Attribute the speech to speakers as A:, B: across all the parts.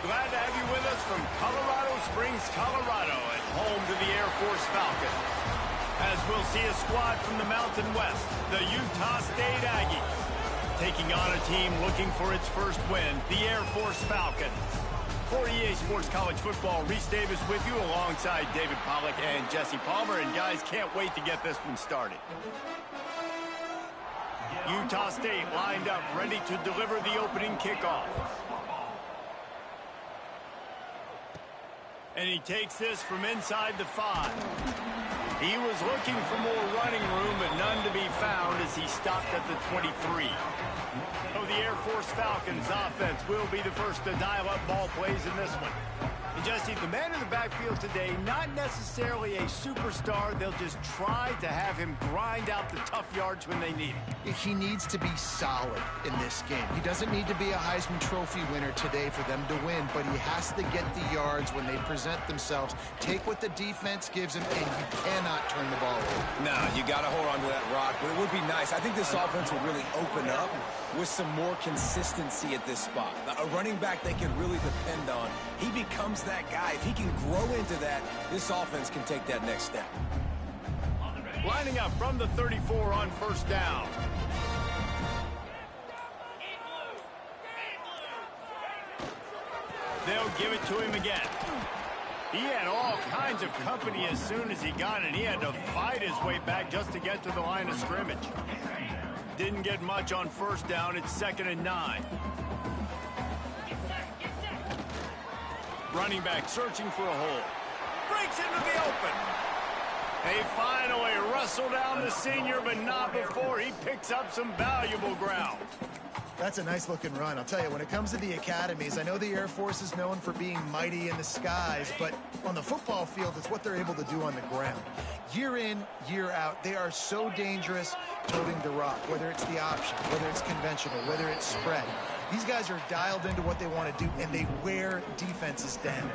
A: Glad to have you with us from Colorado Springs, Colorado, and home to the Air Force Falcons. As we'll see a squad from the Mountain West, the Utah State Aggies, taking on a team looking for its first win, the Air Force Falcons. For EA Sports College Football, Reese Davis with you alongside David Pollack and Jesse Palmer. And guys, can't wait to get this one started. Utah State lined up, ready to deliver the opening kickoff. And he takes this from inside the 5. He was looking for more running room, but none to be found as he stopped at the 23. So the Air Force Falcons offense will be the first to dial up ball plays in this one. And Jesse, the man in the backfield today, not necessarily a superstar. They'll just try to have him grind out the tough yards when they need it.
B: He needs to be solid in this game. He doesn't need to be a Heisman Trophy winner today for them to win, but he has to get the yards when they present themselves. Take what the defense gives him, and you cannot turn the ball over.
C: No, you got to hold on to that rock, but it would be nice. I think this offense will really open up with some more consistency at this spot. A running back they can really depend on. He becomes that guy. If he can grow into that, this offense can take that next step.
A: Lining up from the 34 on first down. They'll give it to him again. He had all kinds of company as soon as he got it. He had to fight his way back just to get to the line of scrimmage. Didn't get much on first down. It's 2nd and 9. Running back searching for a hole. Breaks into the open. They finally wrestle down the senior, but not before he picks up some valuable ground.
B: That's a nice-looking run. I'll tell you, when it comes to the academies, I know the Air Force is known for being mighty in the skies, but on the football field, it's what they're able to do on the ground. Year in, year out, they are so dangerous toting the rock, whether it's the option, whether it's conventional, whether it's spread. These guys are dialed into what they want to do, and they wear defenses down.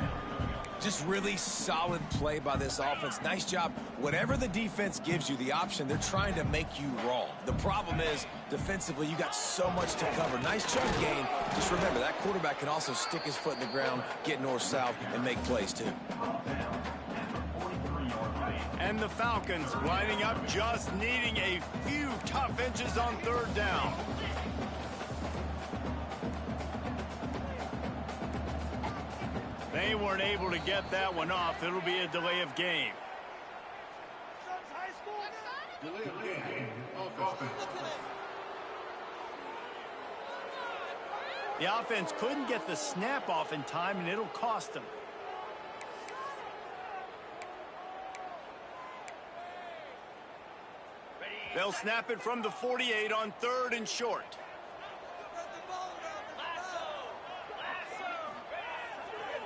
C: Just really solid play by this offense. Nice job. Whatever the defense gives you, the option, they're trying to make you wrong. The problem is, defensively, you got so much to cover. Nice chunk gain. Just remember, that quarterback can also stick his foot in the ground, get north-south, and make plays, too.
A: And the Falcons lining up, just needing a few tough inches on third down. They weren't able to get that one off. It'll be a delay of game. The offense couldn't get the snap off in time, and it'll cost them. They'll snap it from the 48 on 3rd and short.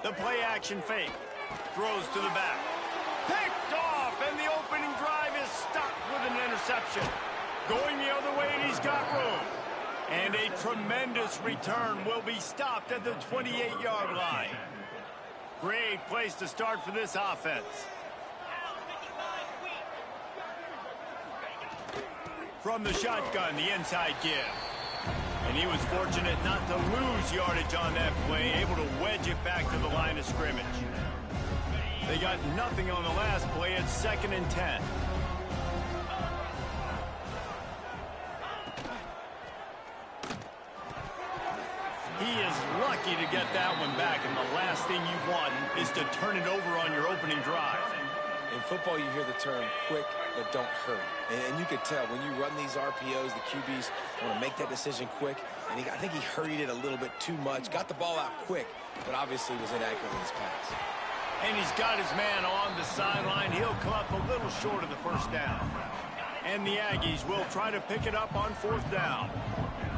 A: The play-action fake. Throws to the back. Picked off, and the opening drive is stopped with an interception. Going the other way, and he's got room. And a tremendous return will be stopped at the 28-yard line. Great place to start for this offense. From the shotgun, the inside give. And he was fortunate not to lose yardage on that play, able to wedge it back to the line of scrimmage. They got nothing on the last play. It's 2nd and 10. He is lucky to get that one back, and the last thing you want is to turn it over on your opening drive.
C: In football, you hear the term quick, but don't hurry. And you could tell when you run these RPOs, the QBs want to make that decision quick. And I think he hurried it a little bit too much. Got the ball out quick, but obviously was inaccurate in his pass.
A: And he's got his man on the sideline. He'll come up a little short of the first down. And the Aggies will try to pick it up on 4th down.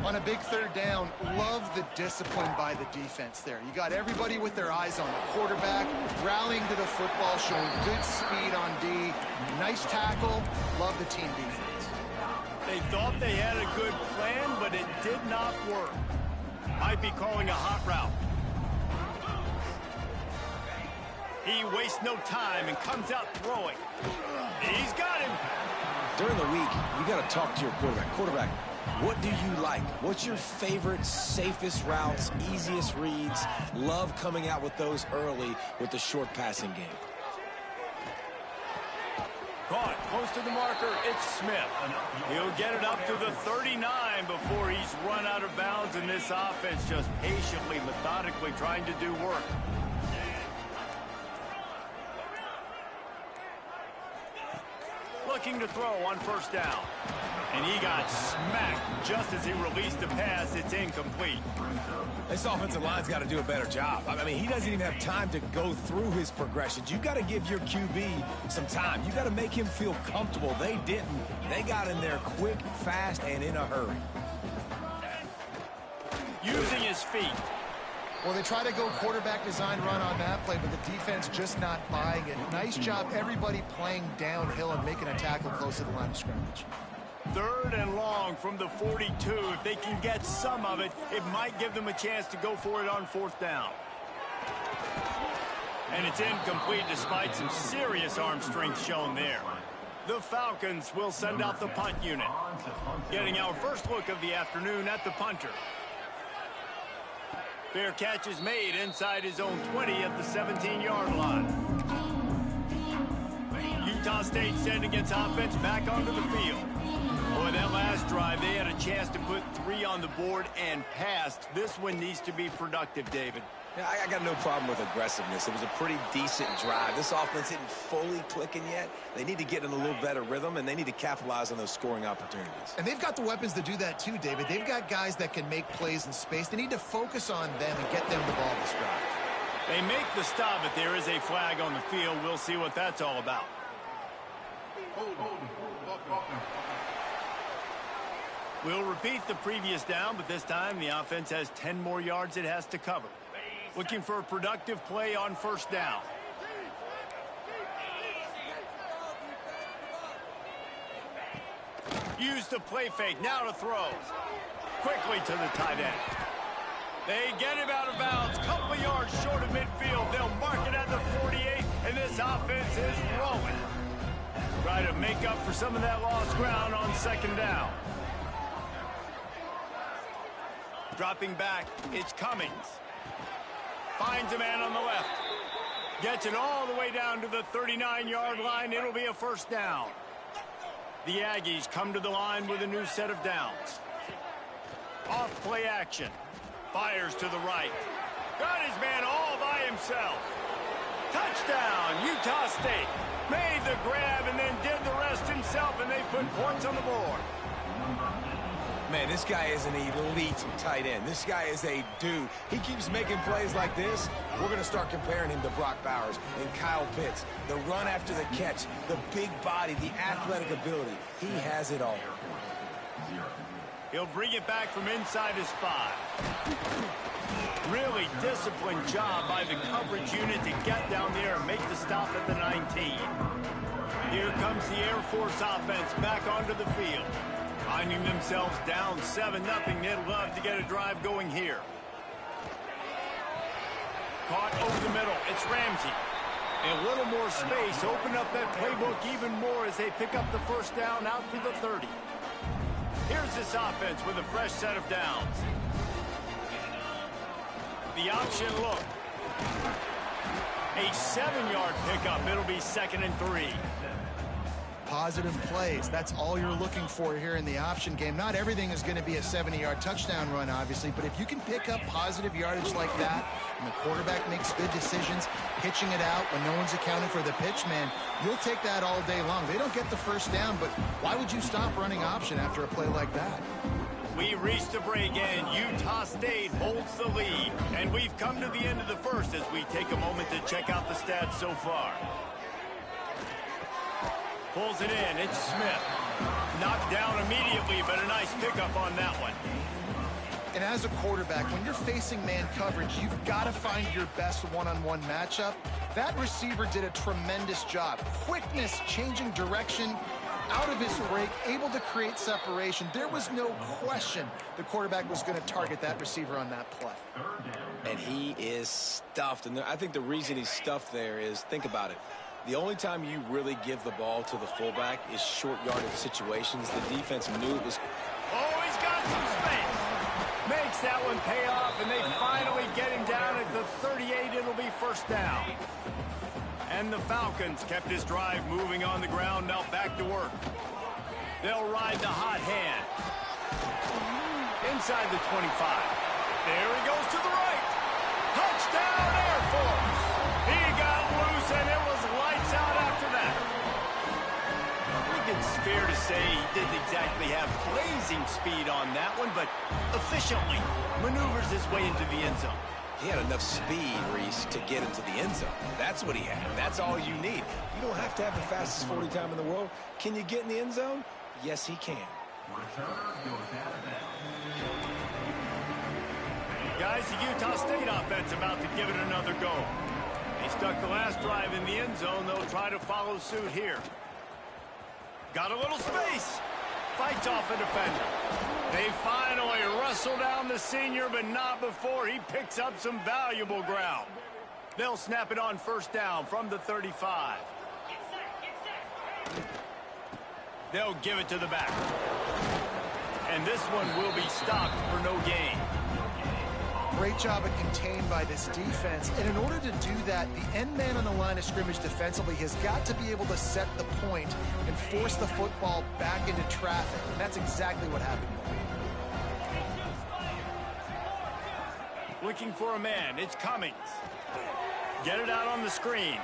B: On a big 3rd down, love the discipline by the defense there. You got everybody with their eyes on the quarterback, rallying to the football, showing good speed on D. Nice tackle. Love the team defense.
A: They thought they had a good plan, but it did not work. Might be calling a hot route. He wastes no time and comes out throwing. He's got him.
C: During the week, you got to talk to your quarterback. Quarterback, What do you like? What's your favorite, safest routes, easiest reads? Love coming out with those early with the short passing game.
A: Caught close to the marker. It's Smith. He'll get it up to the 39 before he's run out of bounds, and this offense just patiently, methodically trying to do work. Looking to throw on first down. And he got smacked just as he released the pass. It's incomplete.
C: This offensive line's got to do a better job. I mean, he doesn't even have time to go through his progressions. You've got to give your QB some time. You've got to make him feel comfortable. They didn't. They got in there quick, fast, and in a hurry.
A: Using his feet.
B: Well, they try to go quarterback design run on that play, but the defense just not buying it. Nice job, everybody playing downhill and making a tackle close to the line of scrimmage.
A: 3rd and long from the 42. If they can get some of it, it might give them a chance to go for it on 4th down. And it's incomplete despite some serious arm strength shown there. The Falcons will send out the punt unit. Getting our first look of the afternoon at the punter. Fair catch is made inside his own 20 at the 17-yard line. Utah State sending its offense back onto the field. Boy, that last drive, they had a chance to put 3 on the board and passed. This one needs to be productive, David.
C: Yeah, I got no problem with aggressiveness. It was a pretty decent drive. This offense isn't fully clicking yet. They need to get in a little better rhythm, and they need to capitalize on those scoring opportunities.
B: And they've got the weapons to do that too, David. They've got guys that can make plays in space. They need to focus on them and get them the ball this drive.
A: They make the stop, but there is a flag on the field. We'll see what that's all about. We'll repeat the previous down, but this time the offense has 10 more yards it has to cover. Looking for a productive play on first down. Use the play fake, now to throw. Quickly to the tight end. They get him out of bounds, couple yards short of midfield. They'll mark it at the 48, and this offense is rolling. Try to make up for some of that lost ground on second down. Dropping back, it's Cummings. Finds a man on the left. Gets it all the way down to the 39-yard line. It'll be a first down. The Aggies come to the line with a new set of downs. Off play action. Fires to the right. Got his man all by himself. Touchdown, Utah State. Made the grab and then did the rest himself, and they put points on the board.
C: Man, this guy is an elite tight end. This guy is a dude. He keeps making plays like this. We're going to start comparing him to Brock Bowers and Kyle Pitts. The run after the catch, the big body, the athletic ability. He has it all.
A: He'll bring it back from inside his 5. Really disciplined job by the coverage unit to get down there and make the stop at the 19. Here comes the Air Force offense back onto the field. Finding themselves down 7-0. They'd love to get a drive going here. Caught over the middle. It's Ramsey. A little more space. Open up that playbook even more as they pick up the first down out to the 30. Here's this offense with a fresh set of downs. The option look. A 7-yard pickup. It'll be 2nd and 3.
B: Positive plays. That's all you're looking for here in the option game. Not everything is going to be a 70-yard touchdown run, obviously, but if you can pick up positive yardage like that, and the quarterback makes good decisions, pitching it out when no one's accounting for the pitch, man, you'll take that all day long. They don't get the first down, but why would you stop running option after a play like that?
A: We reached the break, and Utah State holds the lead. And we've come to the end of the first as we take a moment to check out the stats so far. Pulls it in. It's Smith. Knocked down immediately, but a nice pickup on that one.
B: And as a quarterback, when you're facing man coverage, you've got to find your best one-on-one matchup. That receiver did a tremendous job. Quickness, changing direction, out of his break, able to create separation. There was no question the quarterback was going to target that receiver on that play.
C: And he is stuffed. And I think the reason he's stuffed there is, think about it. The only time you really give the ball to the fullback is short yardage situations. The defense knew it was.
A: Oh, he's got some space. Makes that one pay off, and they finally get him down at the 38. It'll be first down. And the Falcons kept this drive moving on the ground. Now back to work. They'll ride the hot hand. Inside the 25. There he goes to the right. Touchdown, Air Force. He got loose, and it was lights out after that. I think it's fair to say he didn't exactly have blazing speed on that one, but efficiently maneuvers his way into the end zone.
C: He had enough speed, Reese, to get into the end zone. That's what he had. That's all you need. You don't have to have the fastest 40 time in the world. Can you get in the end zone? Yes, he can.
A: Guys, the Utah State offense about to give it another go. They stuck the last drive in the end zone. They'll try to follow suit here. Got a little space. Fights off a defender. They finally wrestle down the senior, but not before he picks up some valuable ground. They'll snap it on first down from the 35. They'll give it to the back. And this one will be stopped for no gain.
B: Great job of contained by this defense. And in order to do that, the end man on the line of scrimmage defensively has got to be able to set the point and force the football back into traffic. And that's exactly what happened there.
A: Looking for a man. It's Cummings. Get it out on the screen.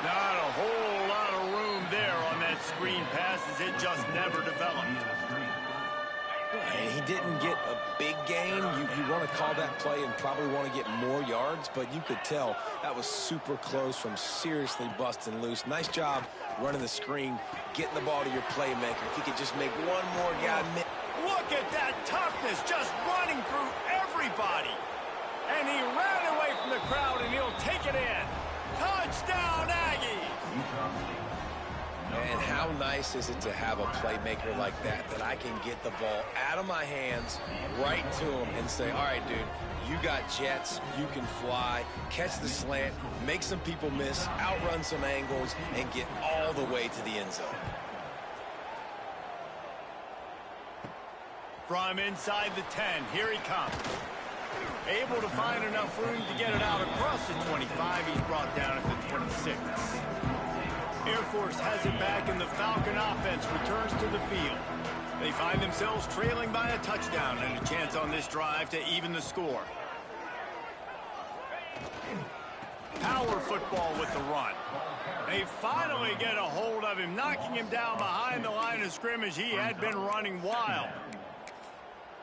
A: Not a whole lot of room there on that screen pass as it just never developed.
C: And he didn't get a big gain. You want to call that play and probably want to get more yards, but you could tell that was super close from seriously busting loose. Nice job running the screen, getting the ball to your playmaker. If you could just make one more guy miss.
A: Look at that toughness, just running through everybody. And he ran away from the crowd, and he'll take it in. Touchdown, Aggies!
C: And how nice is it to have a playmaker like that I can get the ball out of my hands right to him and say, all right, dude, you got jets, you can fly, catch the slant, make some people miss, outrun some angles, and get all the way to the end zone.
A: From inside the 10, here he comes. Able to find enough room to get it out across the 25. He's brought down at the 26. Air Force has it back, and the Falcon offense returns to the field. They find themselves trailing by a touchdown and a chance on this drive to even the score. Power football with the run. They finally get a hold of him, knocking him down behind the line of scrimmage. He had been running wild.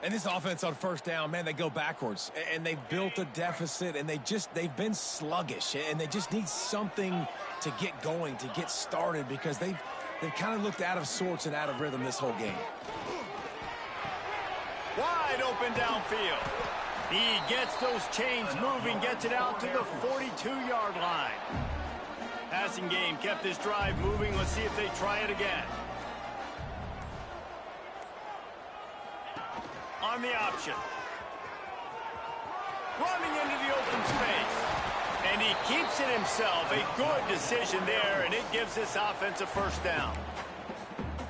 C: And this offense on first down, man, they go backwards. And they've built a deficit, and they've been sluggish. And they just need something to get going, to get started, because they've kind of looked out of sorts and out of rhythm this whole game.
A: Wide open downfield. He gets those chains moving, gets it out to the 42-yard line. Passing game kept this drive moving. Let's see if they try it again. On the option. Running into the open space. And he keeps it himself. A good decision there, and it gives this offense a first down.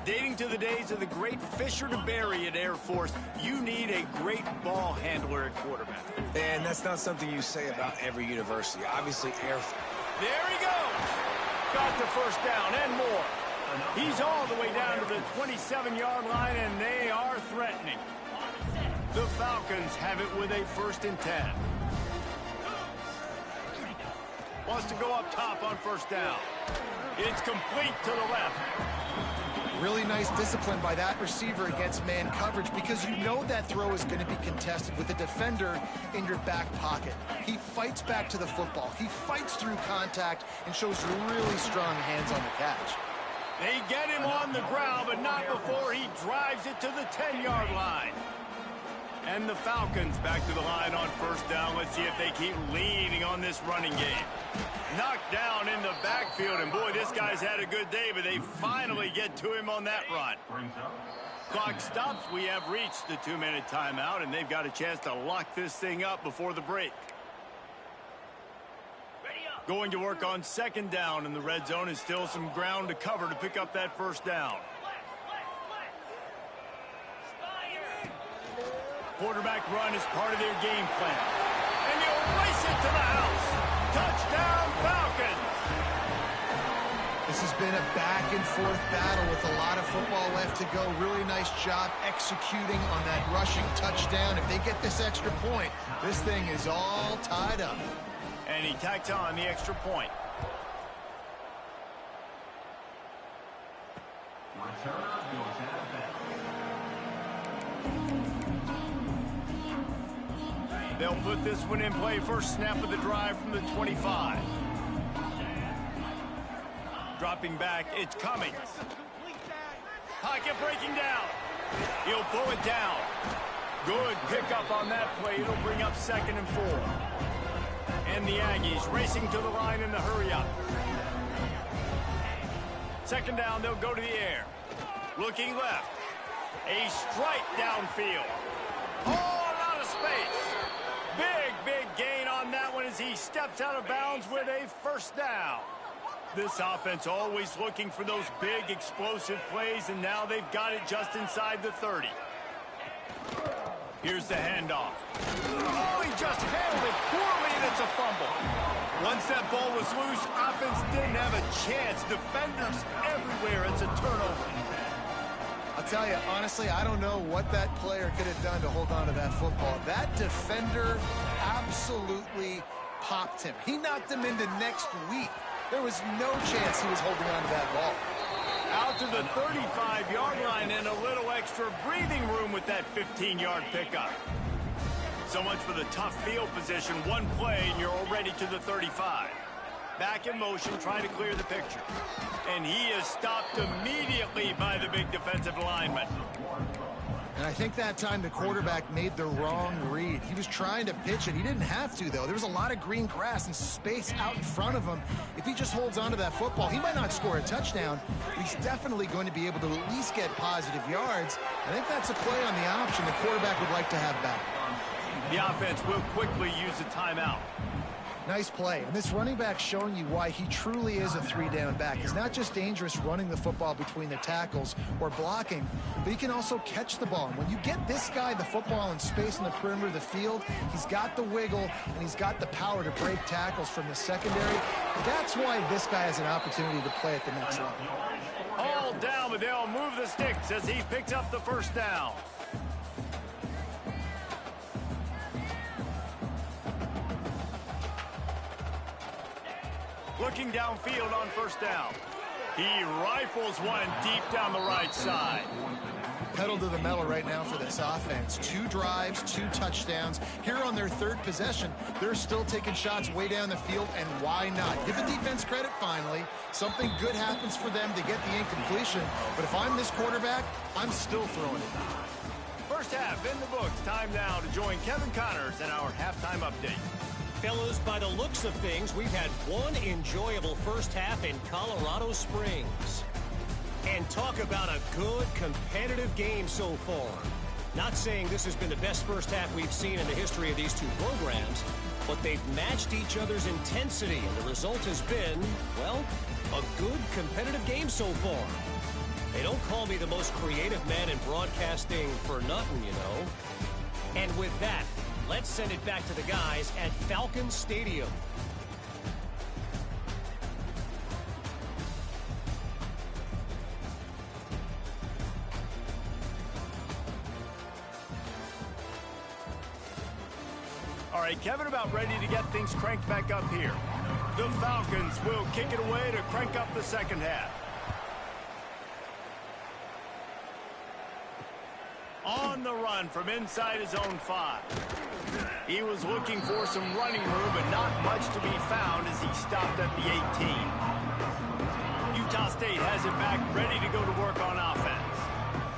A: Dating to the days of the great Fisher to Berry at Air Force, you need a great ball handler at quarterback.
C: And that's not something you say about every university. Obviously, Air Force.
A: There he goes. Got the first down and more. He's all the way down to the 27-yard line, and they are threatening. The Falcons have it with a 1st and 10. Wants to go up top on first down. It's complete to the left.
B: Really nice discipline by that receiver against man coverage, because you know that throw is going to be contested with a defender in your back pocket. He fights back to the football. He fights through contact and shows really strong hands on the catch.
A: They get him on the ground, but not before he drives it to the 10-yard line. And the Falcons back to the line on first down. Let's see if they keep leaning on this running game. Knocked down in the backfield, and boy, this guy's had a good day, but they finally get to him on that run. Clock stops. We have reached the 2-minute timeout, and they've got a chance to lock this thing up before the break. Going to work on 2nd down in the red zone, and still some ground to cover to pick up that first down. Quarterback run is part of their game plan. And you'll race it to the house. Touchdown, Falcons.
B: This has been a back-and-forth battle with a lot of football left to go. Really nice job executing on that rushing touchdown. If they get this extra point, this thing is all tied up.
A: And he tacks on the extra point. They'll put this one in play. First snap of the drive from the 25. Dropping back, it's Cummings. Pocket breaking down. He'll pull it down. Good pickup on that play. It'll bring up 2nd and 4. And the Aggies racing to the line in the hurry-up. 2nd down, they'll go to the air. Looking left. A strike downfield. Oh, out of space. Big gain on that one as he steps out of bounds with a first down. This offense always looking for those big explosive plays, and now they've got it just inside the 30. Here's the handoff. Oh, he just handled it poorly, and it's a fumble. Once that ball was loose, offense didn't have a chance. Defenders everywhere. It's a turnover.
B: I'll tell you, honestly, I don't know what that player could have done to hold on to that football. That defender absolutely popped him. He knocked him into next week. There was no chance he was holding on to that ball.
A: Out to the 35-yard line and a little extra breathing room with that 15-yard pickup. So much for the tough field position. One play and you're already to the 35. Back in motion, trying to clear the picture. And he is stopped immediately by the big defensive lineman.
B: And I think that time the quarterback made the wrong read. He was trying to pitch it. He didn't have to, though. There was a lot of green grass and space out in front of him. If he just holds on to that football, he might not score a touchdown, but he's definitely going to be able to at least get positive yards. I think that's a play on the option the quarterback would like to have back.
A: The offense will quickly use a timeout.
B: Nice play. And this running back showing you why he truly is a 3-down back. He's not just dangerous running the football between the tackles or blocking, but he can also catch the ball. And when you get this guy the football in space in the perimeter of the field, he's got the wiggle and he's got the power to break tackles from the secondary. That's why this guy has an opportunity to play at the next level.
A: All down, but they'll move the sticks as he picks up the first down. Looking downfield on first down. He rifles one deep down the right side.
B: Pedal to the metal right now for this offense. 2 drives, 2 touchdowns. Here on their 3rd possession, they're still taking shots way down the field, and why not? Give the defense credit finally. Something good happens for them to get the incompletion, but if I'm this quarterback, I'm still throwing it.
A: First half in the books. Time now to join Kevin Connors in our halftime update.
D: Fellas, by the looks of things, we've had one enjoyable first half in Colorado Springs. And talk about a good, competitive game so far. Not saying this has been the best first half we've seen in the history of these two programs, but they've matched each other's intensity, and the result has been, well, a good, competitive game so far. They don't call me the most creative man in broadcasting for nothing, you know. And with that, let's send it back to the guys at Falcon Stadium.
A: All right, Kevin, about ready to get things cranked back up here. The Falcons will kick it away to crank up the second half. On the run from inside his own 5. He was looking for some running room, but not much to be found as he stopped at the 18. Utah State has it back, ready to go to work on offense.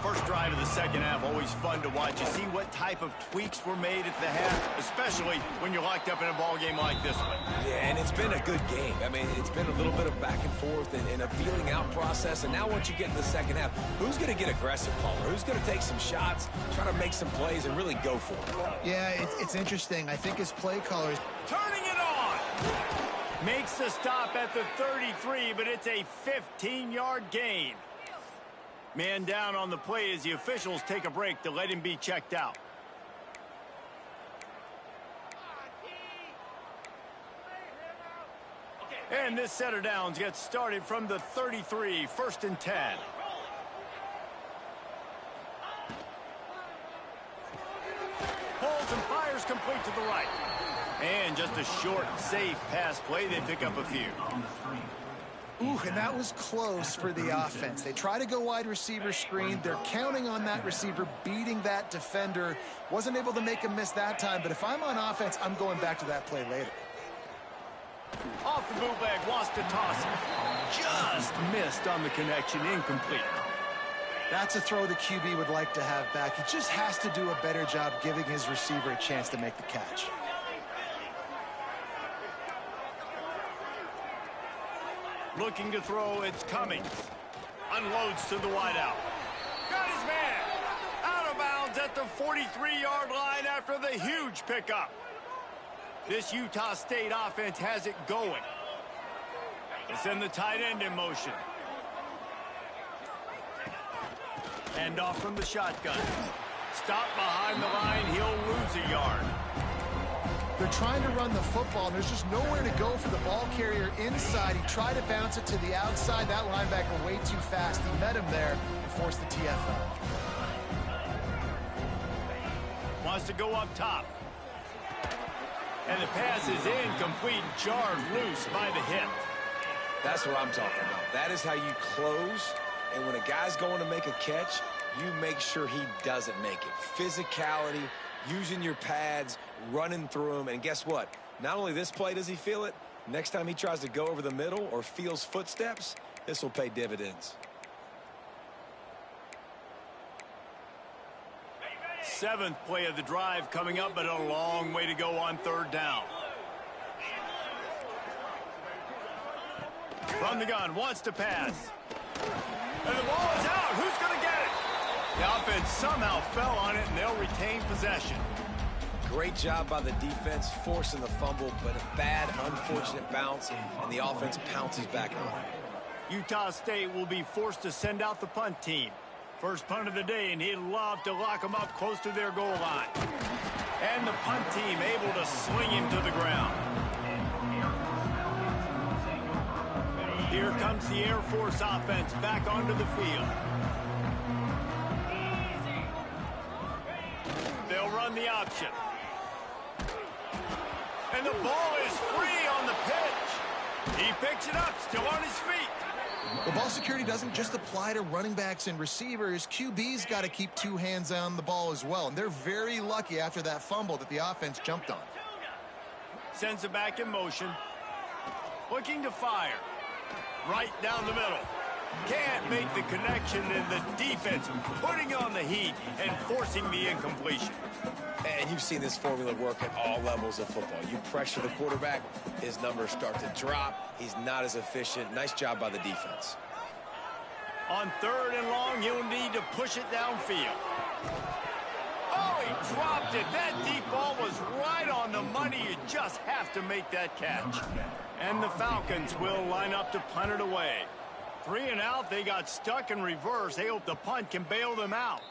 A: First drive of the second half, always fun to watch. You see what type of tweaks were made at the half, especially when you're locked up in a ball game like this one.
C: Yeah, and it's been a good game. I mean, it's been a little bit of back and forth and a feeling out process. And now once you get in the second half, who's going to get aggressive, Paul? Who's going to take some shots, try to make some plays, and really go for it?
B: Yeah, it's interesting. I think his play callers
A: Turning it on! Makes the stop at the 33, but it's a 15-yard gain. Man down on the play as the officials take a break to let him be checked out. And this set of downs gets started from the 33, 1st and 10. Pulls and fires complete to the right. And just a short, safe pass play. They pick up a few.
B: Ooh, and that was close for the offense. They try to go wide receiver screen. They're counting on that receiver beating that defender. Wasn't able to make him miss that time, but if I'm on offense, I'm going back to that play later.
A: Off the bootleg, wants to toss it. Just missed on the connection, incomplete.
B: That's a throw the QB would like to have back. He just has to do a better job giving his receiver a chance to make the catch.
A: Looking to throw, it's Cummings. Unloads to the wideout. Got his man. Out of bounds at the 43-yard line after the huge pickup. This Utah State offense has it going. They send the tight end in motion. Hand off from the shotgun. Stop behind the line. He'll lose a yard.
B: They're trying to run the football, and there's just nowhere to go for the ball carrier inside. He tried to bounce it to the outside. That linebacker way too fast. He met him there and forced the TFL.
A: Wants to go up top. And the pass is incomplete, jarred loose by the hip.
C: That's what I'm talking about. That is how you close. And when a guy's going to make a catch, you make sure he doesn't make it. Physicality, using your pads, running through him. And guess what? Not only this play does he feel it, next time he tries to go over the middle or feels footsteps, this will pay dividends.
A: 7th play of the drive coming up, but a long way to go on 3rd down. From the gun, wants to pass. And the ball is out. Who's going to get it? The offense somehow fell on it, and they'll retain possession.
C: Great job by the defense forcing the fumble, but a bad, unfortunate bounce, and the offense pounces back on it.
A: Utah State will be forced to send out the punt team. First punt of the day, and he'd love to lock them up close to their goal line. And the punt team able to sling him to the ground. Here comes the Air Force offense back onto the field. They'll run the option. And the ball is free on the pitch. He picks it up, still on his feet.
B: The ball security doesn't just apply to running backs and receivers. QB's got to keep 2 hands on the ball as well. And they're very lucky after that fumble that the offense jumped on.
A: Sends it back in motion. Looking to fire. Right down the middle. Can't make the connection, and the defense putting on the heat and forcing the incompletion.
C: And you've seen this formula work at all levels of football. You pressure the quarterback, his numbers start to drop. He's not as efficient. Nice job by the defense.
A: On 3rd and long, he'll need to push it downfield. Oh, he dropped it. That deep ball was right on the money. You just have to make that catch. And the Falcons will line up to punt it away. 3 and out, they got stuck in reverse. They hope the punt can bail them out.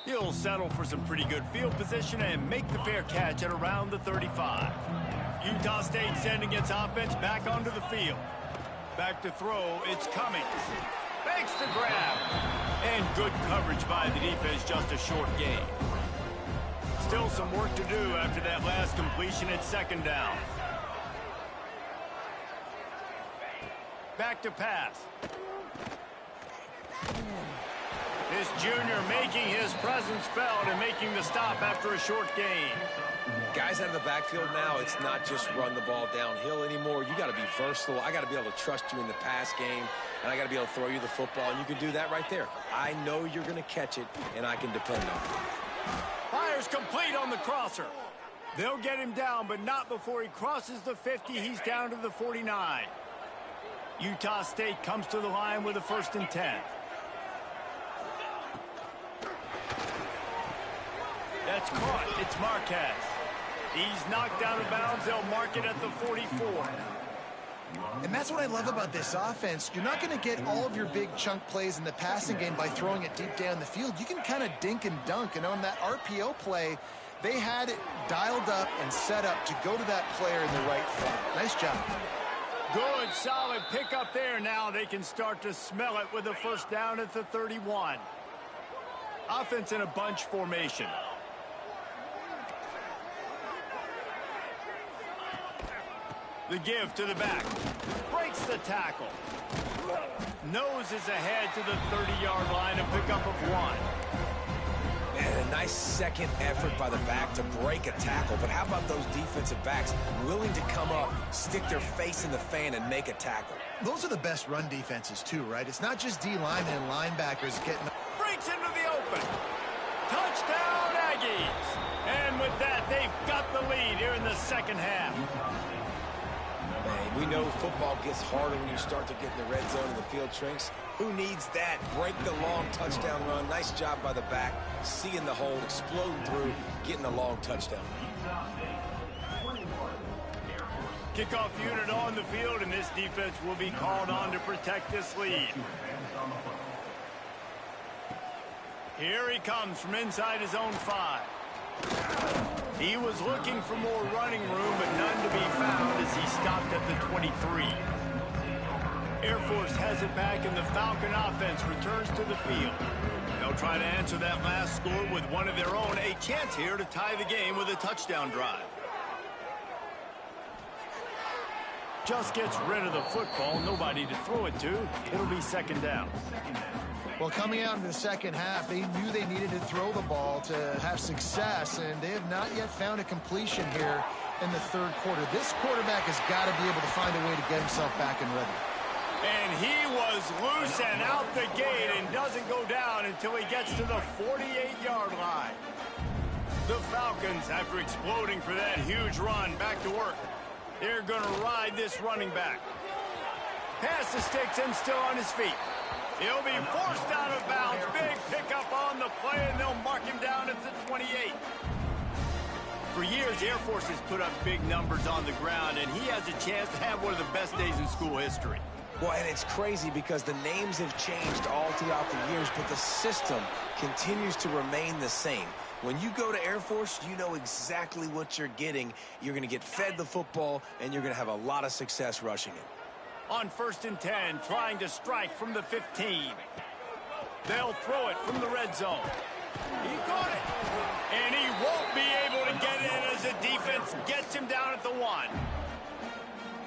A: He'll settle for some pretty good field position and make the fair catch at around the 35. Utah State sending its offense back onto the field. Back to throw, it's Cummings. Makes the grab. And good coverage by the defense, just a short gain. Still some work to do after that last completion at 2nd down. Back to pass. This junior making his presence felt and making the stop after a short gain.
C: Guys out of the backfield now, it's not just run the ball downhill anymore. You got to be versatile. I got to be able to trust you in the pass game, and I got to be able to throw you the football, and you can do that right there. I know you're going to catch it, and I can depend on it.
A: Fires complete on the crosser. They'll get him down, but not before he crosses the 50. He's down to the 49. Utah State comes to the line with a 1st and 10. That's caught. It's Marquez. He's knocked out of bounds. They'll mark it at the 44.
B: And that's what I love about this offense. You're not going to get all of your big chunk plays in the passing game by throwing it deep down the field. You can kind of dink and dunk. And on that RPO play, they had it dialed up and set up to go to that player in the right front. Nice job.
A: Good, solid pickup there. Now they can start to smell it with a first down at the 31. Offense in a bunch formation. The give to the back. Breaks the tackle. Noses ahead to the 30-yard line, a pickup of 1.
C: And a nice second effort by the back to break a tackle. But how about those defensive backs willing to come up, stick their face in the fan, and make a tackle?
B: Those are the best run defenses, too, right? It's not just D-linemen and linebackers getting...
A: Breaks into the open. Touchdown, Aggies. And with that, they've got the lead here in the second half.
C: Man, we know football gets harder when you start to get in the red zone and the field shrinks. Who needs that? Break the long touchdown run. Nice job by the back. Seeing the hole, exploding through, getting a long touchdown.
A: Kickoff unit on the field, and this defense will be called on to protect this lead. Here he comes from inside his own 5. He was looking for more running room, but none to be found as he stopped at the 23. Air Force has it back, and the Falcon offense returns to the field. They'll try to answer that last score with one of their own. A chance here to tie the game with a touchdown drive. Just gets rid of the football. Nobody to throw it to. It'll be second down.
B: Well, coming out in the second half, they knew they needed to throw the ball to have success, and they have not yet found a completion here in the third quarter. This quarterback has got to be able to find a way to get himself back and ready.
A: And he was loose and out the gate and doesn't go down until he gets to the 48-yard line. The Falcons, after exploding for that huge run, back to work. They're going to ride this running back. Pass the sticks and still on his feet. He'll be forced out of bounds. Big pickup on the play, and they'll mark him down at the 28. For years, Air Force has put up big numbers on the ground, and he has a chance to have one of the best days in school history.
C: Well, and it's crazy because the names have changed all throughout the years, but the system continues to remain the same. When you go to Air Force, you know exactly what you're getting. You're going to get fed the football, and you're going to have a lot of success rushing it.
A: On 1st and 10, trying to strike from the 15. They'll throw it from the red zone. He caught it. And he won't be able to get in as the defense gets him down at the 1.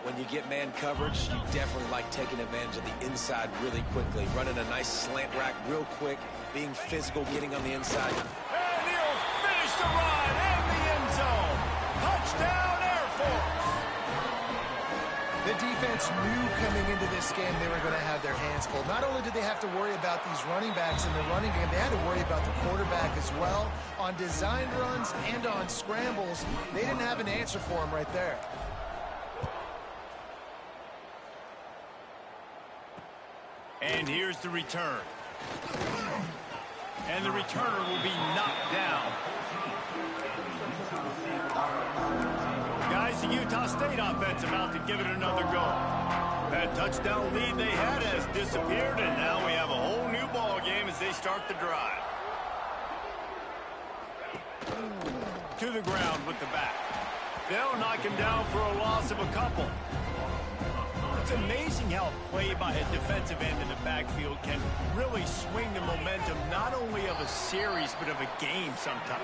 C: When you get man coverage, you definitely like taking advantage of the inside really quickly. Running a nice slant rack real quick, being physical, getting on the inside.
A: And he'll finish the run in the end zone. Touchdown, Air Force.
B: The defense knew coming into this game they were going to have their hands full. Not only did they have to worry about these running backs in the running game, they had to worry about the quarterback as well. On designed runs and on scrambles, they didn't have an answer for him right there.
A: And here's the return. And the returner will be knocked down. Guys, the Utah State offense about to give it another go. That touchdown lead they had has disappeared, and now we have a whole new ball game as they start the drive. To the ground with the back. They'll knock him down for a loss of a couple. It's amazing how a play by a defensive end in the backfield can really swing the momentum not only of a series but of a game sometimes.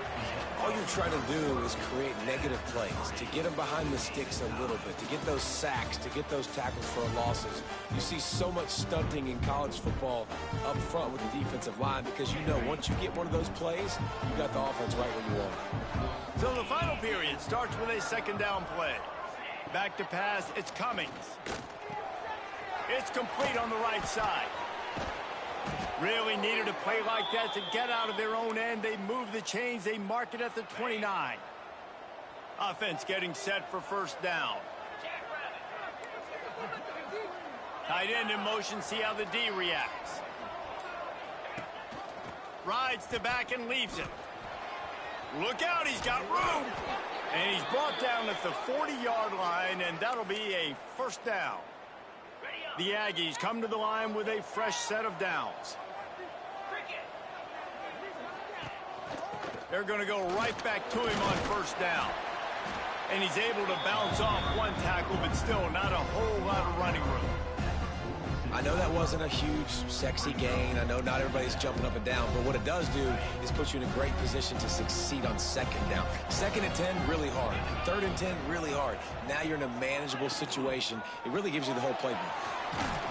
C: All you're trying to do is create negative plays, to get them behind the sticks a little bit, to get those sacks, to get those tackles for losses. You see so much stunting in college football up front with the defensive line because you know once you get one of those plays, you got the offense right where you want it.
A: So the final period starts with a second down play. Back to pass, it's Cummings. It's complete on the right side. Really needed a play like that to get out of their own end. They move the chains. They mark it at the 29. Offense getting set for first down. Tight end in motion. See how the D reacts. Rides the back and leaves it. Look out. He's got room. And he's brought down at the 40-yard line, and that'll be a first down. The Aggies come to the line with a fresh set of downs. They're going to go right back to him on first down. And he's able to bounce off one tackle, but still not a whole lot of running room.
C: I know that wasn't a huge, sexy gain. I know not everybody's jumping up and down, but what it does do is put you in a great position to succeed on second down. 2nd and 10, really hard. 3rd and 10, really hard. Now you're in a manageable situation. It really gives you the whole playbook.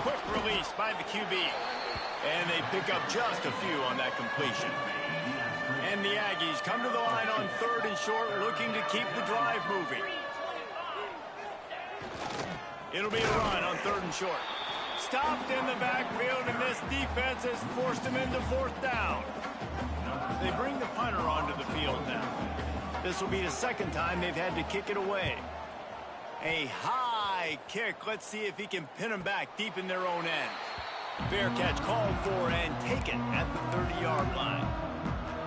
A: Quick release by the QB. And they pick up just a few on that completion. And the Aggies come to the line on 3rd and short, looking to keep the drive moving. It'll be a run on 3rd and short. Stopped in the backfield, and this defense has forced him into 4th down. They bring the punter onto the field now. This will be the 2nd time they've had to kick it away. A high kick. Let's see if he can pin them back deep in their own end. Fair catch called for and taken at the 30-yard line.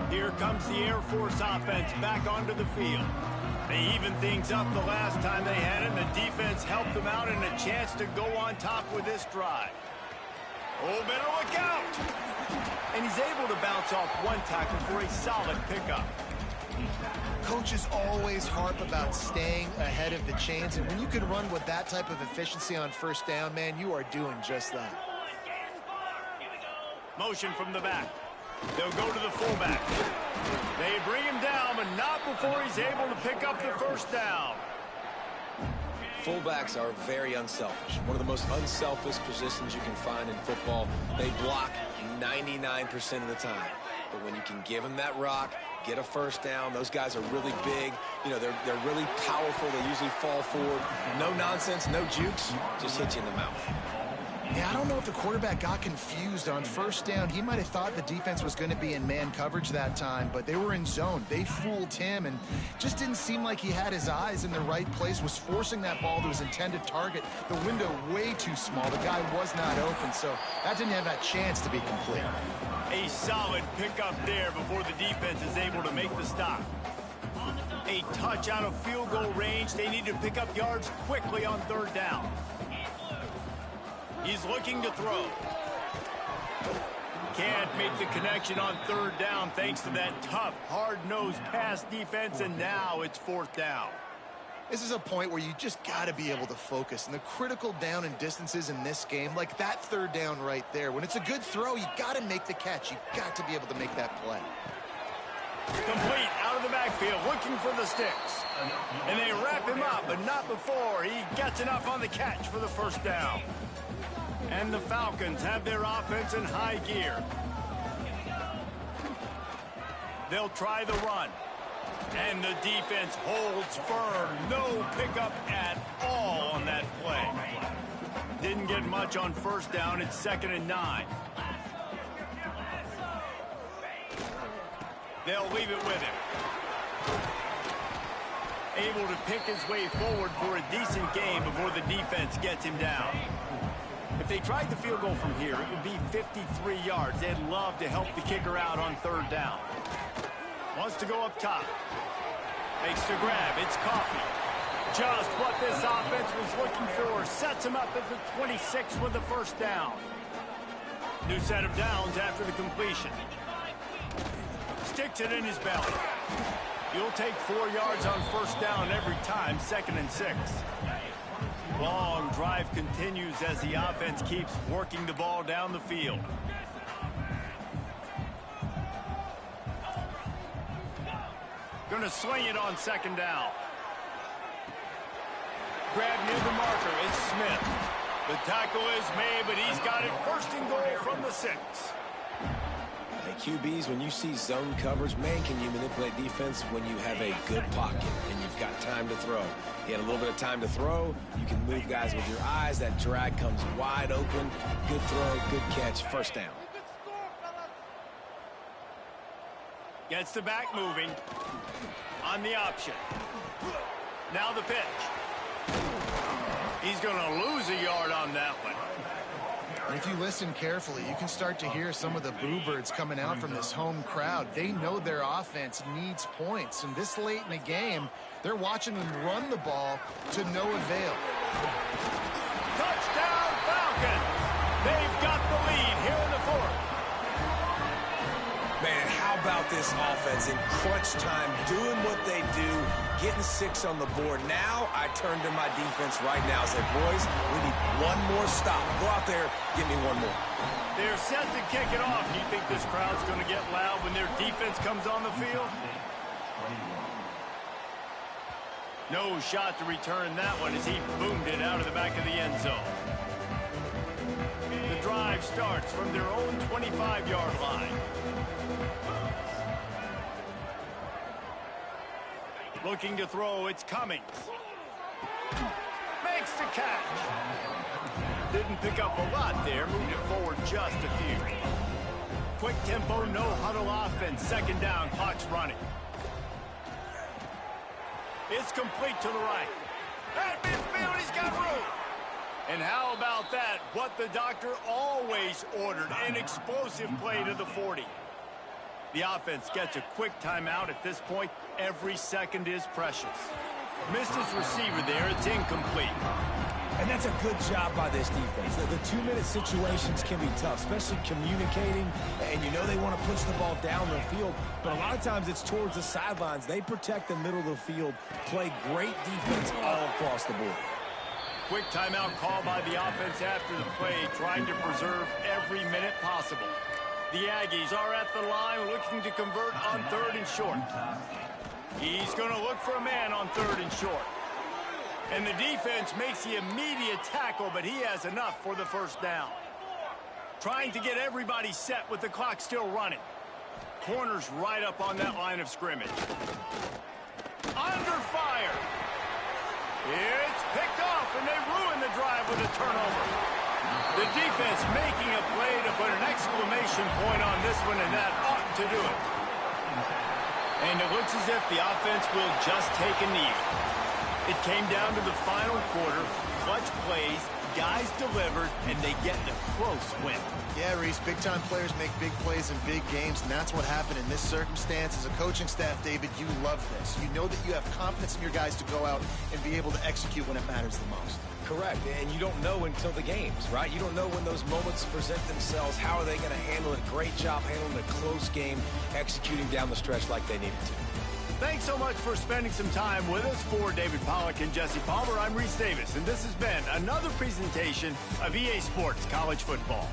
A: Here comes the Air Force offense back onto the field. They evened things up the last time they had it, and the defense helped them out and a chance to go on top with this drive. Oh, better look out! And he's able to bounce off one tackle for a solid pickup.
B: Coaches always harp about staying ahead of the chains, and when you can run with that type of efficiency on 1st down, man, you are doing just that.
A: Motion from the back. They'll go to the fullback. They bring him down, but not before he's able to pick up the 1st down.
C: Fullbacks are very unselfish. One of the most unselfish positions you can find in football. They block 99% of the time. But when you can give them that rock, get a 1st down, those guys are really big. You know, they're really powerful. They usually fall forward. No nonsense, no jukes, just hit you in the mouth.
B: Yeah, I don't know if the quarterback got confused on 1st down. He might have thought the defense was going to be in man coverage that time, but they were in zone. They fooled him and just didn't seem like he had his eyes in the right place, was forcing that ball to his intended target. The window way too small. The guy was not open, so that didn't have that chance to be complete.
A: A solid pickup there before the defense is able to make the stop. A touch out of field goal range. They need to pick up yards quickly on 3rd down. He's looking to throw. Can't make the connection on 3rd down thanks to that tough, hard-nosed pass defense, and now it's 4th down.
B: This is a point where you just got to be able to focus. And the critical down and distances in this game, like that 3rd down right there, when it's a good throw, you got to make the catch. You got to be able to make that play.
A: Complete out of the backfield, looking for the sticks. And they wrap him up, but not before he gets enough on the catch for the 1st down. And the Falcons have their offense in high gear. They'll try the run. And the defense holds firm. No pickup at all on that play. Didn't get much on 1st down. It's 2nd and 9. They'll leave it with him. Able to pick his way forward for a decent game before the defense gets him down. If they tried the field goal from here, it would be 53 yards. They'd love to help the kicker out on 3rd down. Wants to go up top. Makes the grab. It's Coffee. Just what this offense was looking for. Sets him up at the 26 with the 1st down. New set of downs after the completion. Sticks it in his belly. You'll take 4 yards on 1st down every time. 2nd and 6. Long drive continues as the offense keeps working the ball down the field. Going to swing it on 2nd down. Grab near the marker. It's Smith. The tackle is made, but he's got it 1st and goal from the 6.
C: Hey, QBs, when you see zone coverage, man, can you manipulate defense when you have a good pocket and you've got time to throw. You had a little bit of time to throw. You can move guys with your eyes. That drag comes wide open. Good throw, good catch, 1st down.
A: Gets the back moving on the option. Now the pitch. He's going to lose a yard on that one.
B: And if you listen carefully, you can start to hear some of the boo birds coming out from this home crowd. They know their offense needs points, and this late in the game, they're watching them run the ball to no avail.
A: Touchdown Falcons! They've got the lead here in the 4th.
C: Man, and how about this offense in crunch time, doing what they do, getting 6 on the board. Now I turn to my defense right now and say, boys, we need one more stop. Go out there, give me one more.
A: They're set to kick it off. Do you think this crowd's going to get loud when their defense comes on the field? No shot to return that one as he boomed it out of the back of the end zone. The drive starts from their own 25-yard line. Looking to throw, it's Cummings. Makes the catch. Didn't pick up a lot there, moved it forward just a few. Quick tempo, no huddle offense, second down, clock's running. It's complete to the right. At midfield, he's got room. And how about that? What the doctor always ordered, an explosive play to the 40. The offense gets a quick timeout at this point. Every second is precious. Missed his receiver there. It's incomplete.
C: And that's a good job by this defense. The 2-minute situations can be tough, especially communicating. And you know they want to push the ball down the field, but a lot of times it's towards the sidelines. They protect the middle of the field, play great defense all across the board.
A: Quick timeout call by the offense after the play, trying to preserve every minute possible. The Aggies are at the line looking to convert on 3rd and short. He's going to look for a man on 3rd and short. And the defense makes the immediate tackle, but he has enough for the first down. Trying to get everybody set with the clock still running. Corners right up on that line of scrimmage. Under fire. It's picked off, and they ruin the drive with a turnover. The defense making a play to put an exclamation point on this one, and that ought to do it. And it looks as if the offense will just take a knee. It came down to the final quarter, clutch plays, guys delivered, and they get a close win.
B: Yeah, Reese, big-time players make big plays in big games, and that's what happened in this circumstance. As a coaching staff, David, you love this. You know that you have confidence in your guys to go out and be able to execute when it matters the most.
C: Correct, and you don't know until the games, right? You don't know when those moments present themselves. How are they going to handle it? Great job handling a close game, executing down the stretch like they needed to.
A: Thanks so much for spending some time with us. For David Pollack and Jesse Palmer, I'm Reese Davis, and this has been another presentation of EA Sports College Football.